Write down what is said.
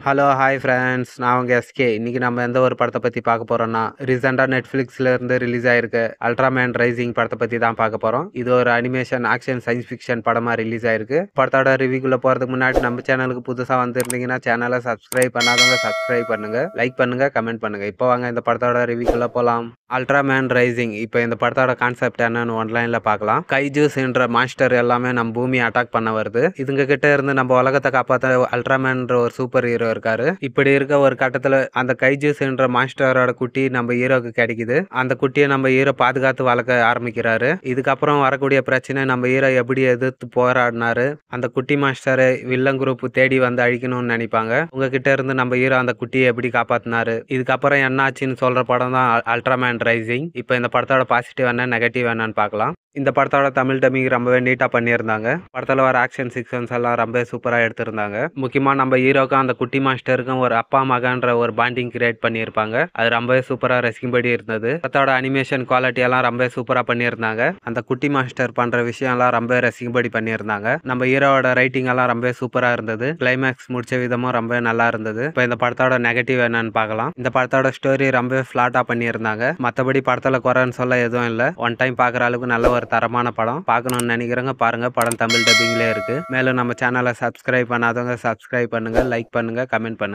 Hello, hi friends. நான் உங்க SK. இன்னைக்கு நம்ம எந்த ஒரு படத்த பத்தி பார்க்க போறோம்னா, ரீசென்ட்டா Netflixல இருந்து ரிலீஸ் ஆயிருக்க அல்ட்ராமேன் ரைசிங் படத்த பத்தி தான் பார்க்க போறோம். இது ஒரு அனிமேஷன், ஆக்ஷன், சயின்ஸ் ஃபிக்ஷன் படமா ரிலீஸ் ஆயிருக்கு. படத்தோட ரிவ்யூக்குள்ள போறதுக்கு முன்னாடி நம்ம சேனலுக்கு புதுசா வந்திருந்தீங்கன்னா, சேனலை சப்ஸ்கிரைப் பண்ணாதவங்க சப்ஸ்கிரைப் பண்ணுங்க, லைக் பண்ணுங்க, கமெண்ட் பண்ணுங்க. இப்போ வாங்க இந்த படத்தோட ரிவ்யூக்குள்ள போலாம். Ultraman Rising. இப்போ இந்த படத்தோட கான்செப்ட் என்னன்னு ஒன்லைன்ல பார்க்கலாம். கைஜூஸ் என்ற மான்ஸ்டர் எல்லாமே நம்ம பூமியை அட்டாக் பண்ண வருது. இதுங்க கிட்ட இருந்து நம்ம உலகத்தை காப்பாற்ற அல்ட்ராமேன்ற ஒரு சூப்பர் ஹீரோ இருக்காரு. இப்படி இருக்க ஒரு கட்டத்துல அந்த கைஜூஸ் என்ற மான்ஸ்டரோட குட்டி நம்ம ஹீரோக்கு கிடைக்குது. அந்த குட்டியை நம்ம ஹீரோ பாதுகாத்து வளர்க்க ஆரம்பிக்கிறாரு. இதுக்கப்புறம் வரக்கூடிய பிரச்சனை நம்ம ஹீரோ எப்படி எதிர்த்து போராடினாரு. அந்த குட்டி மாஸ்டரை வில்லன் குரூப் தேடி வந்து அழிக்கணும்னு நினைப்பாங்க. உங்ககிட்ட இருந்து நம்ம ஹீரோ அந்த குட்டியை எப்படி காப்பாத்தினாரு, இதுக்கப்புறம் என்ன ஆச்சுன்னு சொல்ற படம் தான் அல்ட்ராமேன் ரைசிங். இப்போ இந்த படத்தோட பாசிட்டிவ் என்ன, நெகட்டிவ் என்னன்னு பார்க்கலாம். இந்த படத்தோட தமிழ் டப்பிங் ரொம்பவே நீட்டா பண்ணியிருந்தாங்க. படத்துல வர ஆக்ஷன் சீக்வன்ஸ் எல்லாம் ரொம்ப சூப்பரா எடுத்திருந்தாங்க. முக்கியமா நம்ம ஹீரோக்கும் அந்த குட்டி மாஸ்டருக்கும் ஒரு அப்பா மகன்ற ஒரு பாண்டிங் கிரியேட் பண்ணியிருப்பாங்க. அது ரொம்பவே சூப்பரா ரசிக்கும்படி இருந்தது. படத்தோட அனிமேஷன் குவாலிட்டி எல்லாம் ரொம்ப சூப்பரா பண்ணியிருந்தாங்க. அந்த குட்டி மாஸ்டர் பண்ற விஷயம் எல்லாம் ரொம்ப ரசிக்கும்படி பண்ணியிருந்தாங்க. நம்ம ஹீரோவோட ரைட்டிங் எல்லாம் ரொம்ப சூப்பரா இருந்தது. கிளைமேக்ஸ் முடிச்ச விதமும் ரொம்ப நல்லா இருந்தது. இப்போ இந்த படத்தோட நெகட்டிவ் என்னன்னு பார்க்கலாம். இந்த படத்தோட ஸ்டோரி ரொம்ப ஃபிளாட்டா பண்ணியிருந்தாங்க. மற்றபடி படத்துல குறைன்னு சொல்ல எதுவும் இல்லை. ஒன் டைம் பார்க்குற அளவுக்கு நல்ல ஒரு தரமான படம். பார்க்கணும்னு நினைக்கிறவங்க பாருங்க. படம் தமிழ் டப்பிங்லேயே இருக்கு. மேலும் நம்ம சேனலை சப்ஸ்கிரைப் பண்ணாதவங்க சப்ஸ்கிரைப் பண்ணுங்க, லைக் பண்ணுங்க, கமெண்ட் பண்ணுங்க.